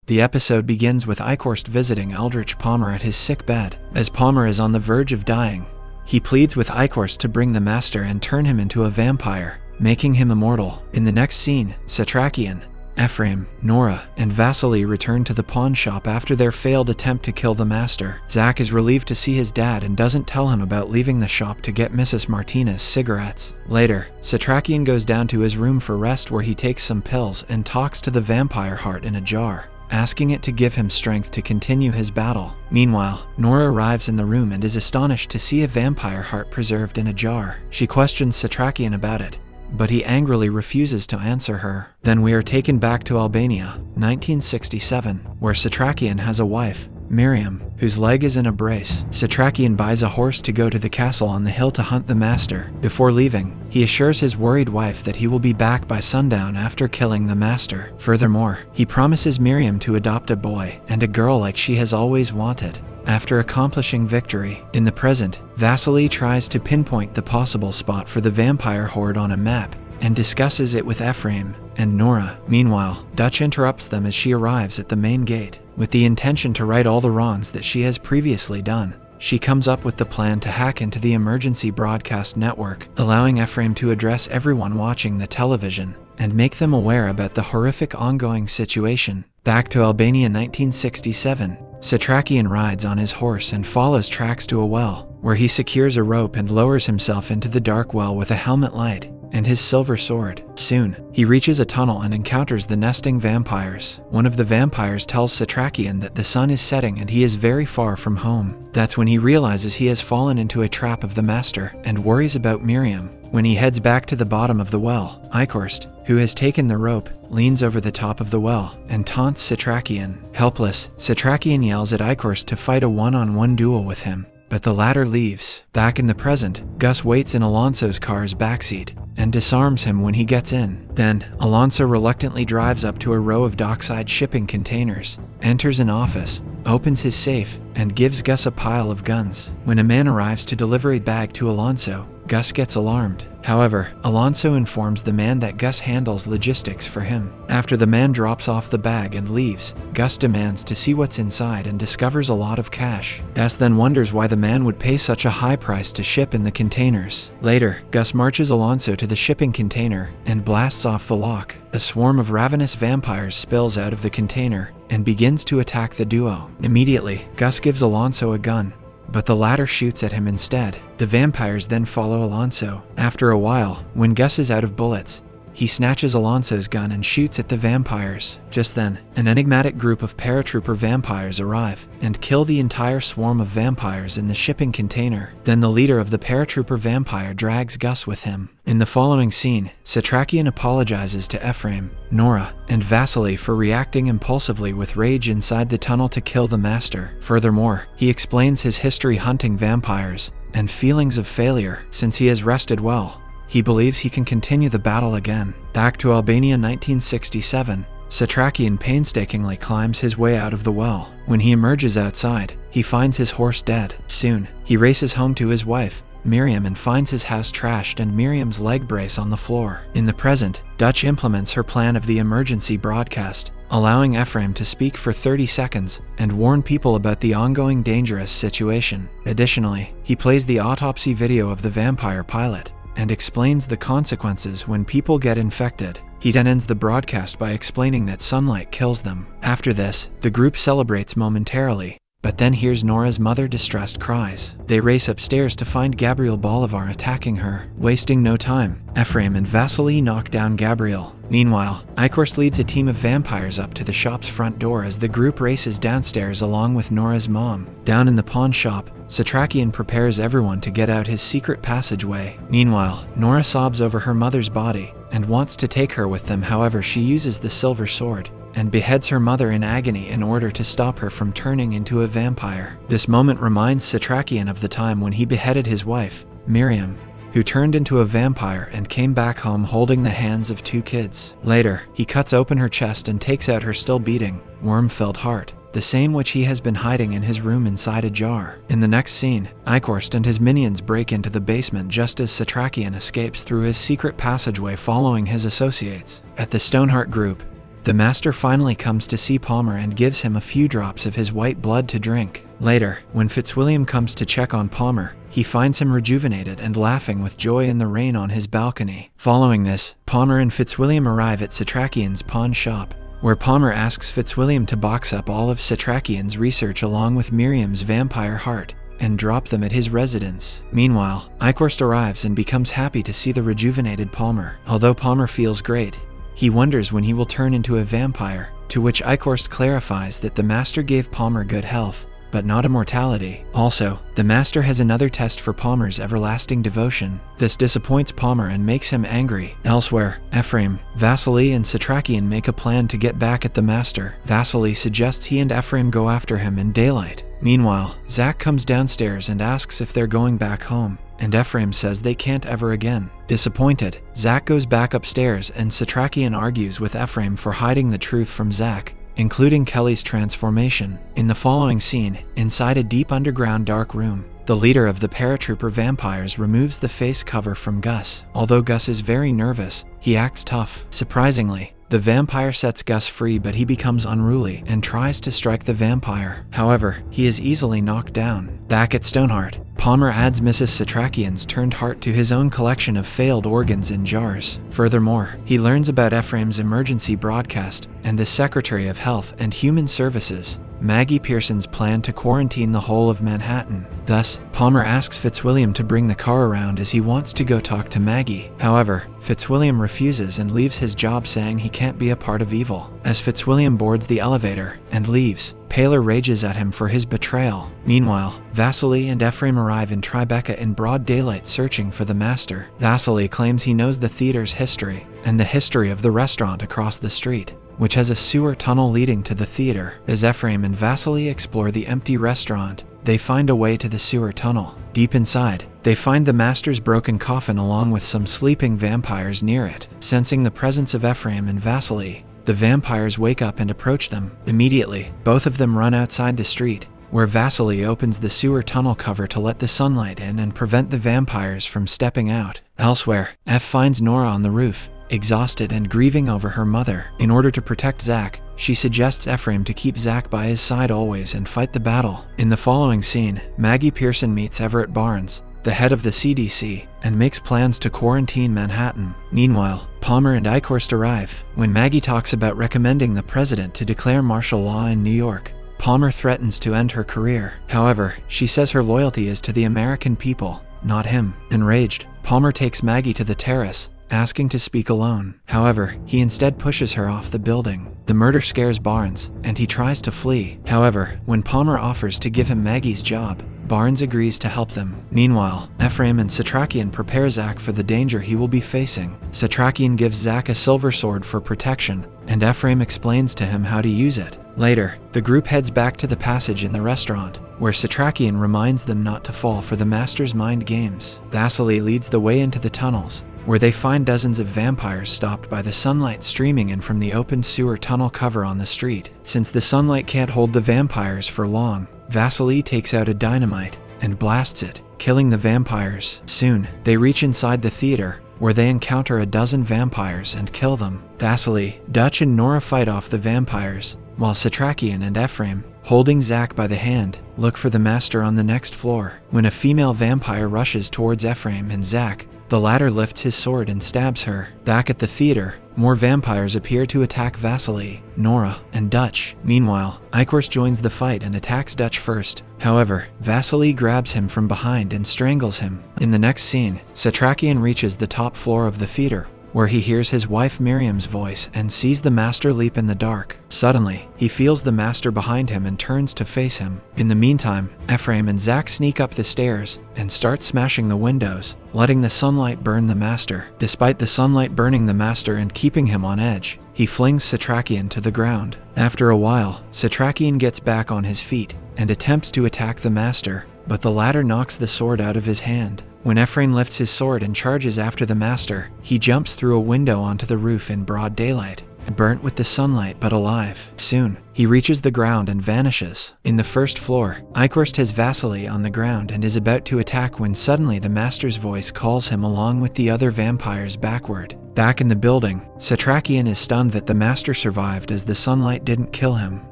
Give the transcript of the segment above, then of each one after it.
The episode begins with Eichhorst visiting Eldritch Palmer at his sick bed, as Palmer is on the verge of dying. He pleads with Eichhorst to bring the master and turn him into a vampire, making him immortal. In the next scene, Satrakian, Ephraim, Nora, and Vasily return to the pawn shop after their failed attempt to kill the master. Zach is relieved to see his dad and doesn't tell him about leaving the shop to get Mrs. Martinez cigarettes. Later, Satrakian goes down to his room for rest where he takes some pills and talks to the vampire heart in a jar, asking it to give him strength to continue his battle. Meanwhile, Nora arrives in the room and is astonished to see a vampire heart preserved in a jar. She questions Satrakian about it, but he angrily refuses to answer her. Then we are taken back to Albania, 1967, where Satrakian has a wife, Miriam, whose leg is in a brace. Satrakian buys a horse to go to the castle on the hill to hunt the master. Before leaving, he assures his worried wife that he will be back by sundown after killing the master. Furthermore, he promises Miriam to adopt a boy and a girl like she has always wanted. After accomplishing victory, in the present, Vasily tries to pinpoint the possible spot for the vampire horde on a map and discusses it with Ephraim and Nora. Meanwhile, Dutch interrupts them as she arrives at the main gate, with the intention to right all the wrongs that she has previously done. She comes up with the plan to hack into the emergency broadcast network, allowing Ephraim to address everyone watching the television and make them aware about the horrific ongoing situation. Back to Albania, 1967. Satrakian rides on his horse and follows tracks to a well, where he secures a rope and lowers himself into the dark well with a helmet light and his silver sword. Soon, he reaches a tunnel and encounters the nesting vampires. One of the vampires tells Satrakian that the sun is setting and he is very far from home. That's when he realizes he has fallen into a trap of the master and worries about Miriam. When he heads back to the bottom of the well, Eichhorst, who has taken the rope, leans over the top of the well and taunts Satrakian. Helpless, Satrakian yells at Eichhorst to fight a one-on-one duel with him, but the latter leaves. Back in the present, Gus waits in Alonso's car's backseat and disarms him when he gets in. Then, Alonso reluctantly drives up to a row of dockside shipping containers, enters an office, opens his safe, and gives Gus a pile of guns. When a man arrives to deliver a bag to Alonso, Gus gets alarmed. However, Alonso informs the man that Gus handles logistics for him. After the man drops off the bag and leaves, Gus demands to see what's inside and discovers a lot of cash. Gus then wonders why the man would pay such a high price to ship in the containers. Later, Gus marches Alonso to the shipping container and blasts off the lock. A swarm of ravenous vampires spills out of the container and begins to attack the duo. Immediately, Gus gives Alonso a gun, but the latter shoots at him instead. The vampires then follow Alonso. After a while, when Gus is out of bullets, he snatches Alonso's gun and shoots at the vampires. Just then, an enigmatic group of paratrooper vampires arrive and kill the entire swarm of vampires in the shipping container. Then the leader of the paratrooper vampire drags Gus with him. In the following scene, Satrakian apologizes to Ephraim, Nora, and Vasily for reacting impulsively with rage inside the tunnel to kill the master. Furthermore, he explains his history hunting vampires and feelings of failure. Since he has rested well, he believes he can continue the battle again. Back to Albania, 1967. Satrakian painstakingly climbs his way out of the well. When he emerges outside, he finds his horse dead. Soon, he races home to his wife, Miriam, and finds his house trashed and Miriam's leg brace on the floor. In the present, Dutch implements her plan of the emergency broadcast, allowing Ephraim to speak for 30 seconds and warn people about the ongoing dangerous situation. Additionally, he plays the autopsy video of the vampire pilot and explains the consequences when people get infected. He then ends the broadcast by explaining that sunlight kills them. After this, the group celebrates momentarily, but then hears Nora's mother distressed cries. They race upstairs to find Gabriel Bolivar attacking her. Wasting no time, Ephraim and Vasily knock down Gabriel. Meanwhile, Eichhorst leads a team of vampires up to the shop's front door as the group races downstairs along with Nora's mom. Down in the pawn shop, Satrakian prepares everyone to get out his secret passageway. Meanwhile, Nora sobs over her mother's body and wants to take her with them. However, she uses the silver sword and beheads her mother in agony in order to stop her from turning into a vampire. This moment reminds Satrakian of the time when he beheaded his wife, Miriam, who turned into a vampire and came back home holding the hands of 2 kids. Later, he cuts open her chest and takes out her still beating, worm-filled heart, the same which he has been hiding in his room inside a jar. In the next scene, Eichhorst and his minions break into the basement just as Satrakian escapes through his secret passageway following his associates. At the Stoneheart group, the master finally comes to see Palmer and gives him a few drops of his white blood to drink. Later, when Fitzwilliam comes to check on Palmer, he finds him rejuvenated and laughing with joy in the rain on his balcony. Following this, Palmer and Fitzwilliam arrive at Satrakian's pawn shop, where Palmer asks Fitzwilliam to box up all of Satrakian's research along with Miriam's vampire heart and drop them at his residence. Meanwhile, Eichhorst arrives and becomes happy to see the rejuvenated Palmer. Although Palmer feels great, he wonders when he will turn into a vampire, to which Eichhorst clarifies that the master gave Palmer good health, but not immortality. Also, the master has another test for Palmer's everlasting devotion. This disappoints Palmer and makes him angry. Elsewhere, Ephraim, Vasily, and Satrakian make a plan to get back at the master. Vasily suggests he and Ephraim go after him in daylight. Meanwhile, Zach comes downstairs and asks if they're going back home, and Ephraim says they can't ever again. Disappointed, Zach goes back upstairs and Satrakian argues with Ephraim for hiding the truth from Zach, including Kelly's transformation. In the following scene, inside a deep underground dark room, the leader of the paratrooper vampires removes the face cover from Gus. Although Gus is very nervous, he acts tough. Surprisingly, the vampire sets Gus free, but he becomes unruly and tries to strike the vampire. However, he is easily knocked down. Back at Stoneheart, Palmer adds Mrs. Satrakian's turned heart to his own collection of failed organs in jars. Furthermore, he learns about Ephraim's emergency broadcast and the Secretary of Health and Human Services, Maggie Pearson's plan to quarantine the whole of Manhattan. Thus, Palmer asks Fitzwilliam to bring the car around as he wants to go talk to Maggie. However, Fitzwilliam refuses and leaves his job, saying he can't be a part of evil. As Fitzwilliam boards the elevator and leaves, Paler rages at him for his betrayal. Meanwhile, Vasily and Ephraim arrive in Tribeca in broad daylight searching for the master. Vasily claims he knows the theater's history and the history of the restaurant across the street, which has a sewer tunnel leading to the theater. As Ephraim and Vasily explore the empty restaurant, they find a way to the sewer tunnel. Deep inside, they find the master's broken coffin along with some sleeping vampires near it. Sensing the presence of Ephraim and Vasily, the vampires wake up and approach them. Immediately, both of them run outside the street, where Vasily opens the sewer tunnel cover to let the sunlight in and prevent the vampires from stepping out. Elsewhere, F finds Nora on the roof, exhausted and grieving over her mother. In order to protect Zach, she suggests Ephraim to keep Zach by his side always and fight the battle. In the following scene, Maggie Pearson meets Everett Barnes, the head of the CDC, and makes plans to quarantine Manhattan. Meanwhile, Palmer and Eichhorst arrive. When Maggie talks about recommending the president to declare martial law in New York, Palmer threatens to end her career. However, she says her loyalty is to the American people, not him. Enraged, Palmer takes Maggie to the terrace, asking to speak alone. However, he instead pushes her off the building. The murder scares Barnes, and he tries to flee. However, when Palmer offers to give him Maggie's job, Barnes agrees to help them. Meanwhile, Ephraim and Satrakian prepare Zach for the danger he will be facing. Satrakian gives Zach a silver sword for protection, and Ephraim explains to him how to use it. Later, the group heads back to the passage in the restaurant, where Satrakian reminds them not to fall for the master's mind games. Vasily leads the way into the tunnels, where they find dozens of vampires stopped by the sunlight streaming in from the open sewer tunnel cover on the street. Since the sunlight can't hold the vampires for long, Vasily takes out a dynamite and blasts it, killing the vampires. Soon, they reach inside the theater, where they encounter a dozen vampires and kill them. Vasily, Dutch, and Nora fight off the vampires, while Satrakian and Ephraim, holding Zach by the hand, look for the master on the next floor. When a female vampire rushes towards Ephraim and Zach, the latter lifts his sword and stabs her. Back at the theater, more vampires appear to attack Vasily, Nora, and Dutch. Meanwhile, Eichhorst joins the fight and attacks Dutch first. However, Vasily grabs him from behind and strangles him. In the next scene, Satrakian reaches the top floor of the theater, where he hears his wife Miriam's voice and sees the master leap in the dark. Suddenly, he feels the master behind him and turns to face him. In the meantime, Ephraim and Zach sneak up the stairs and start smashing the windows, letting the sunlight burn the master. Despite the sunlight burning the master and keeping him on edge, he flings Satrakian to the ground. After a while, Satrakian gets back on his feet and attempts to attack the master, but the latter knocks the sword out of his hand. When Ephraim lifts his sword and charges after the master, he jumps through a window onto the roof in broad daylight. burnt with the sunlight but alive. Soon, he reaches the ground and vanishes. In the first floor, Eichhorst has Vasily on the ground and is about to attack when suddenly the master's voice calls him along with the other vampires backward. Back in the building, Satrakian is stunned that the master survived as the sunlight didn't kill him.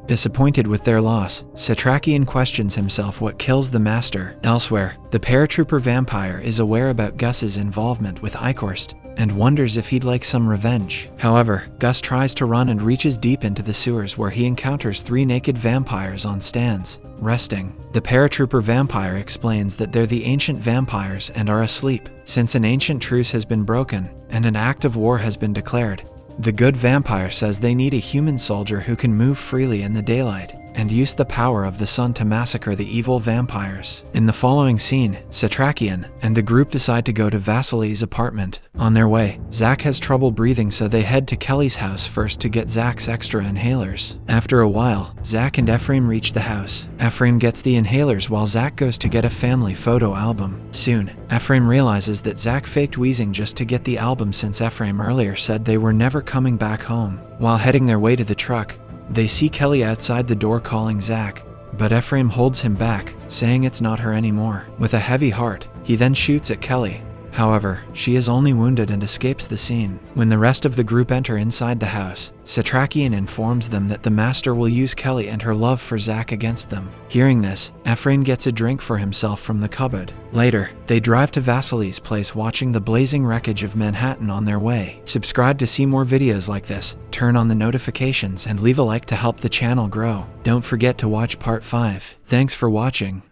Disappointed with their loss, Satrakian questions himself what kills the master. Elsewhere, the paratrooper vampire is aware about Gus's involvement with Eichhorst and wonders if he'd like some revenge. However, Gus tries to run and reaches deep into the sewers where he encounters 3 naked vampires on stands, resting. The paratrooper vampire explains that they're the ancient vampires and are asleep, since an ancient truce has been broken and an act of war has been declared. The good vampire says they need a human soldier who can move freely in the daylight and use the power of the sun to massacre the evil vampires. In the following scene, Satrakian and the group decide to go to Vasily's apartment. On their way, Zach has trouble breathing, so they head to Kelly's house first to get Zach's extra inhalers. After a while, Zach and Ephraim reach the house. Ephraim gets the inhalers while Zach goes to get a family photo album. Soon, Ephraim realizes that Zach faked wheezing just to get the album, since Ephraim earlier said they were never coming back home. While heading their way to the truck, they see Kelly outside the door calling Zach, but Ephraim holds him back, saying it's not her anymore. With a heavy heart, he then shoots at Kelly. However, she is only wounded and escapes the scene. When the rest of the group enter inside the house, Satrakian informs them that the master will use Kelly and her love for Zach against them. Hearing this, Ephraim gets a drink for himself from the cupboard. Later, they drive to Vasily's place, watching the blazing wreckage of Manhattan on their way. Subscribe to see more videos like this, turn on the notifications, and leave a like to help the channel grow. Don't forget to watch part 5. Thanks for watching.